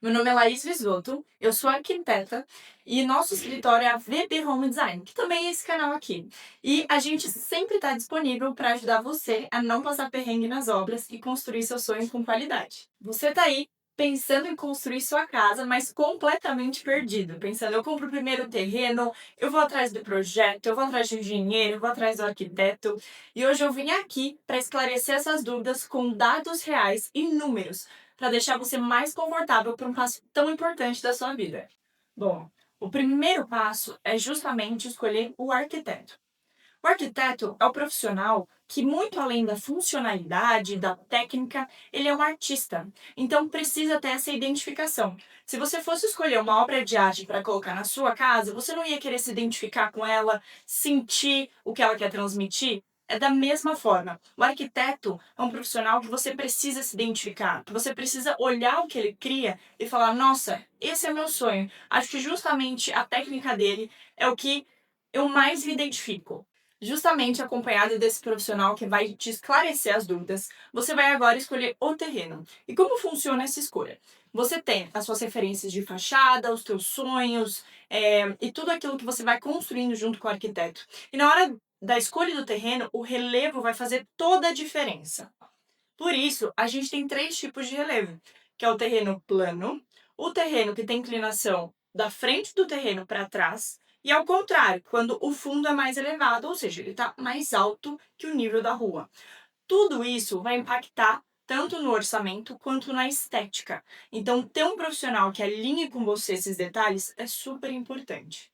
Meu nome é Laís Visotto, eu sou arquiteta e nosso escritório é a VB Home Design, que também é esse canal aqui. E a gente sempre está disponível para ajudar você a não passar perrengue nas obras e construir seu sonho com qualidade. Você está aí pensando em construir sua casa, mas completamente perdido, pensando, eu compro primeiro o terreno, eu vou atrás do projeto, eu vou atrás do engenheiro, eu vou atrás do arquiteto. E hoje eu vim aqui para esclarecer essas dúvidas com dados reais e números para deixar você mais confortável para um passo tão importante da sua vida. Bom, o primeiro passo é justamente escolher o arquiteto. O arquiteto é o profissional que, muito além da funcionalidade, da técnica, ele é um artista. Então precisa ter essa identificação. Se você fosse escolher uma obra de arte para colocar na sua casa, você não ia querer se identificar com ela, sentir o que ela quer transmitir? É da mesma forma. O arquiteto é um profissional que você precisa se identificar, que você precisa olhar o que ele cria e falar: nossa, esse é meu sonho. Acho que justamente a técnica dele é o que eu mais me identifico. Justamente acompanhado desse profissional que vai te esclarecer as dúvidas, você vai agora escolher o terreno. E como funciona essa escolha? Você tem as suas referências de fachada, os teus sonhos, e tudo aquilo que você vai construindo junto com o arquiteto. E na hora da escolha do terreno, o relevo vai fazer toda a diferença. Por isso, a gente tem três tipos de relevo, que é o terreno plano, o terreno que tem inclinação da frente do terreno para trás, e ao contrário, quando o fundo é mais elevado, ou seja, ele está mais alto que o nível da rua. Tudo isso vai impactar tanto no orçamento quanto na estética. Então, ter um profissional que alinhe com você esses detalhes é super importante.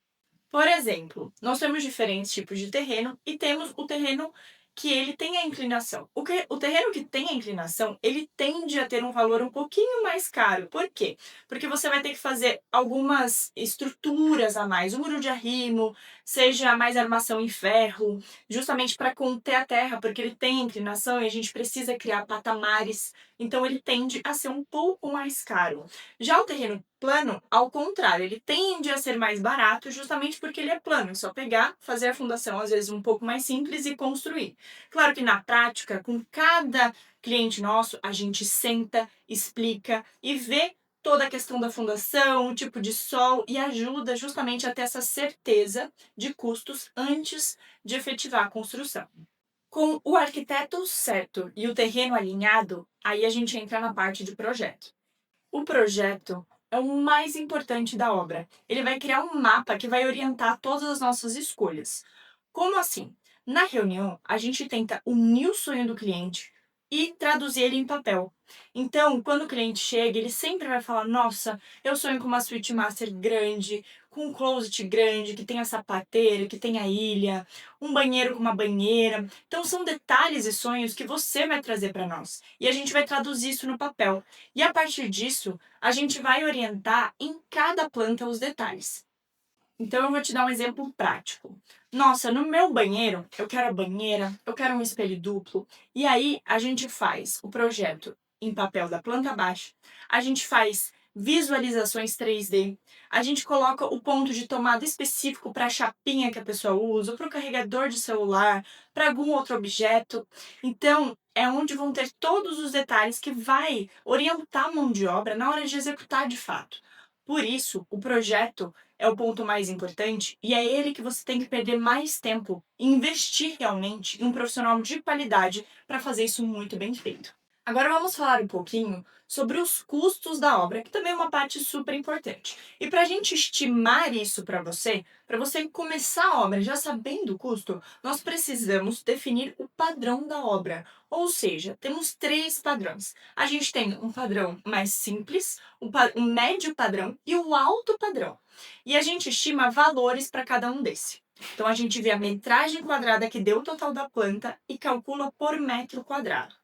Por exemplo, nós temos diferentes tipos de terreno e temos o terreno que ele tem a inclinação. O terreno que tem a inclinação, ele tende a ter um valor um pouquinho mais caro. Por quê? Porque você vai ter que fazer algumas estruturas a mais, um muro de arrimo, seja mais armação em ferro, justamente para conter a terra, porque ele tem inclinação e a gente precisa criar patamares, então ele tende a ser um pouco mais caro. Já o terreno plano, ao contrário, ele tende a ser mais barato justamente porque ele é plano, é só pegar, fazer a fundação às vezes um pouco mais simples e construir. Claro que na prática, com cada cliente nosso, a gente senta, explica e vê toda a questão da fundação, o tipo de sol e ajuda justamente a ter essa certeza de custos antes de efetivar a construção. Com o arquiteto certo e o terreno alinhado, aí a gente entra na parte de projeto. O projeto é o mais importante da obra. Ele vai criar um mapa que vai orientar todas as nossas escolhas. Como assim? Na reunião, a gente tenta unir o sonho do cliente e traduzir ele em papel. Então, quando o cliente chega, ele sempre vai falar: nossa, eu sonho com uma suíte master grande, com um closet grande, que tenha sapateira, que tenha ilha, um banheiro com uma banheira. Então, são detalhes e sonhos que você vai trazer para nós. E a gente vai traduzir isso no papel. E a partir disso, a gente vai orientar em cada planta os detalhes. Então eu vou te dar um exemplo prático. Nossa, no meu banheiro, eu quero a banheira, eu quero um espelho duplo. E aí a gente faz o projeto em papel da planta baixa, a gente faz visualizações 3D, a gente coloca o ponto de tomada específico para a chapinha que a pessoa usa, para o carregador de celular, para algum outro objeto. Então, é onde vão ter todos os detalhes que vai orientar a mão de obra na hora de executar de fato. Por isso, o projeto é o ponto mais importante e é ele que você tem que perder mais tempo e investir realmente em um profissional de qualidade para fazer isso muito bem feito. Agora vamos falar um pouquinho sobre os custos da obra, que também é uma parte super importante. E para a gente estimar isso para você começar a obra já sabendo o custo, nós precisamos definir o padrão da obra. Ou seja, temos três padrões. A gente tem um padrão mais simples, um médio padrão e o alto padrão. E a gente estima valores para cada um desse. Então a gente vê a metragem quadrada que deu o total da planta e calcula por metro quadrado.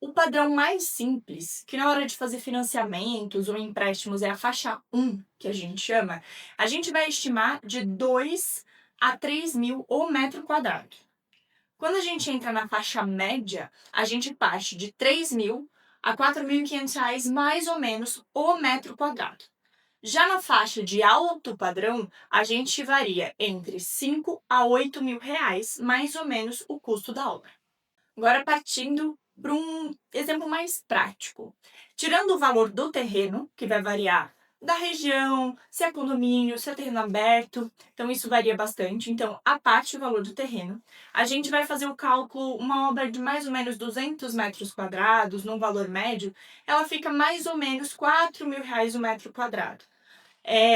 O padrão mais simples, que na hora de fazer financiamentos ou empréstimos é a faixa 1, que a gente chama, a gente vai estimar de 2 a 3 mil o metro quadrado. Quando a gente entra na faixa média, a gente parte de 3 mil a 4.500 reais mais ou menos o metro quadrado. Já na faixa de alto padrão, a gente varia entre 5 a 8 mil reais, mais ou menos o custo da obra. Agora partindo para um exemplo mais prático. Tirando o valor do terreno, que vai variar da região, se é condomínio, se é terreno aberto, então isso varia bastante. Então, a parte do valor do terreno, a gente vai fazer o cálculo, uma obra de mais ou menos 200 metros quadrados, num valor médio, ela fica mais ou menos R$ 4.000 o metro quadrado.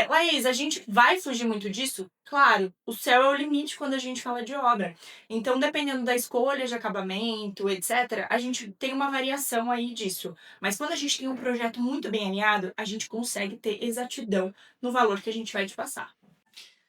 Laís, a gente vai fugir muito disso? Claro, o céu é o limite quando a gente fala de obra. Então, dependendo da escolha de acabamento, etc., a gente tem uma variação aí disso. Mas quando a gente tem um projeto muito bem alinhado, a gente consegue ter exatidão no valor que a gente vai te passar.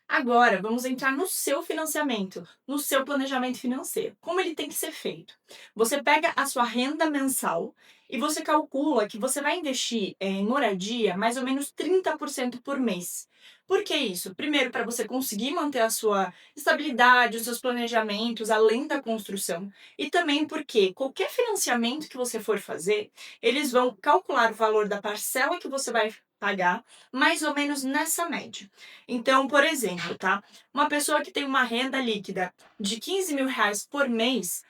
Agora, vamos entrar no seu financiamento, no seu planejamento financeiro. Como ele tem que ser feito? Você pega a sua renda mensal e você calcula que você vai investir em moradia mais ou menos 30% por mês. Por que isso? Primeiro, para você conseguir manter a sua estabilidade, os seus planejamentos, além da construção. E também porque qualquer financiamento que você for fazer, eles vão calcular o valor da parcela que você vai pagar mais ou menos nessa média. Então, por exemplo, tá? Uma pessoa que tem uma renda líquida de R$ 15.000 por mês,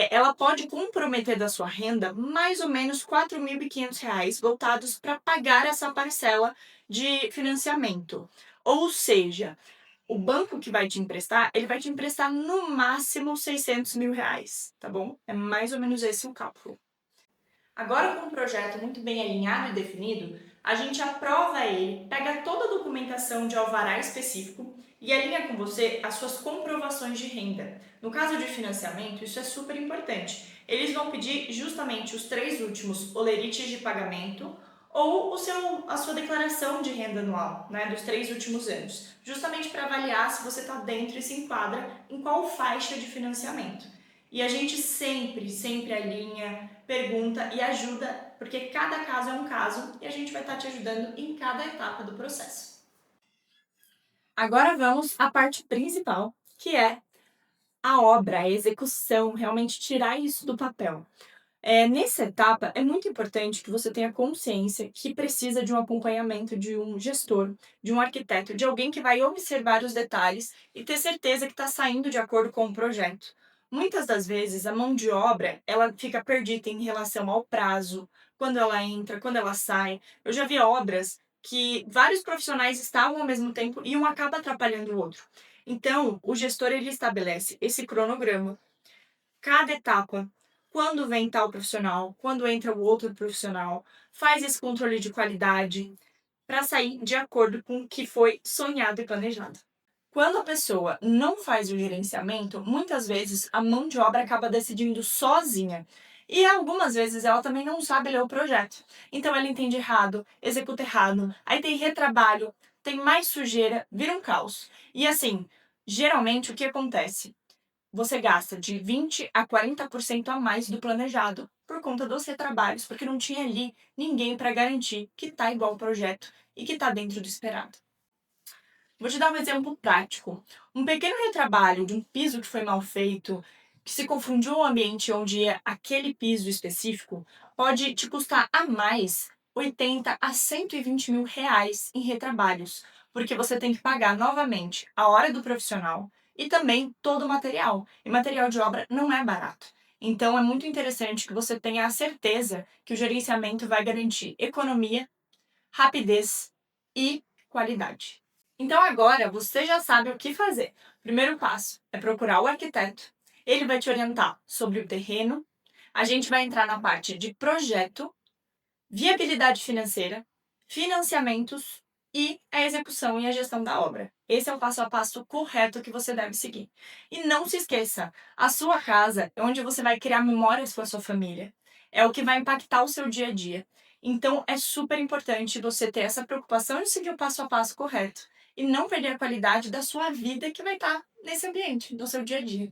ela pode comprometer da sua renda mais ou menos R$ 4.500 voltados para pagar essa parcela de financiamento. Ou seja, o banco que vai te emprestar, ele vai te emprestar no máximo R$ 600.000, tá bom? É mais ou menos esse o cálculo. Agora, com um projeto muito bem alinhado e definido, a gente aprova ele, pega toda a documentação de alvará específico e alinha com você as suas comprovações de renda. No caso de financiamento, isso é super importante. Eles vão pedir justamente os 3 últimos olerites de pagamento ou a sua declaração de renda anual, né, dos 3 últimos anos, justamente para avaliar se você está dentro e se enquadra em qual faixa de financiamento. E a gente sempre alinha, pergunta e ajuda, porque cada caso é um caso e a gente vai estar te ajudando em cada etapa do processo. Agora vamos à parte principal, que é a obra, a execução, realmente tirar isso do papel. Nessa etapa, é muito importante que você tenha consciência que precisa de um acompanhamento de um gestor, de um arquiteto, de alguém que vai observar os detalhes e ter certeza que está saindo de acordo com o projeto. Muitas das vezes, a mão de obra ela fica perdida em relação ao prazo, quando ela entra, quando ela sai. Eu já vi obras que vários profissionais estavam ao mesmo tempo e um acaba atrapalhando o outro. Então, o gestor ele estabelece esse cronograma, cada etapa, quando vem tal profissional, quando entra o outro profissional, faz esse controle de qualidade para sair de acordo com o que foi sonhado e planejado. Quando a pessoa não faz o gerenciamento, muitas vezes a mão de obra acaba decidindo sozinha. E algumas vezes ela também não sabe ler o projeto. Então ela entende errado, executa errado, aí tem retrabalho, tem mais sujeira, vira um caos. E assim, geralmente o que acontece? Você gasta de 20 a 40% a mais do planejado por conta dos retrabalhos, porque não tinha ali ninguém para garantir que está igual o projeto e que está dentro do esperado. Vou te dar um exemplo prático. Um pequeno retrabalho de um piso que foi mal feito, que se confundiu o ambiente onde é aquele piso específico, pode te custar a mais 80 a 120 mil reais em retrabalhos, porque você tem que pagar novamente a hora do profissional e também todo o material. E material de obra não é barato. Então é muito interessante que você tenha a certeza que o gerenciamento vai garantir economia, rapidez e qualidade. Então agora você já sabe o que fazer. O primeiro passo é procurar o arquiteto. Ele vai te orientar sobre o terreno. A gente vai entrar na parte de projeto, viabilidade financeira, financiamentos e a execução e a gestão da obra. Esse é o passo a passo correto que você deve seguir. E não se esqueça, a sua casa é onde você vai criar memórias com a sua família. É o que vai impactar o seu dia a dia. Então é super importante você ter essa preocupação de seguir o passo a passo correto e não perder a qualidade da sua vida que vai estar nesse ambiente, no seu dia a dia.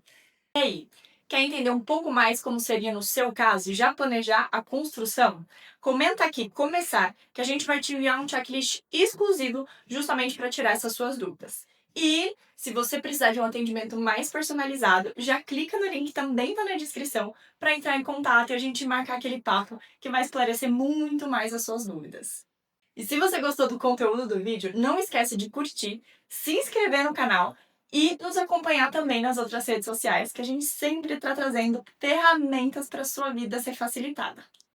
E aí, quer entender um pouco mais como seria no seu caso e já planejar a construção? Comenta aqui começar, que a gente vai te enviar um checklist exclusivo justamente para tirar essas suas dúvidas. E se você precisar de um atendimento mais personalizado, já clica no link também tá na descrição para entrar em contato e a gente marcar aquele papo que vai esclarecer muito mais as suas dúvidas. E se você gostou do conteúdo do vídeo, não esquece de curtir, se inscrever no canal e nos acompanhar também nas outras redes sociais, que a gente sempre está trazendo ferramentas para a sua vida ser facilitada.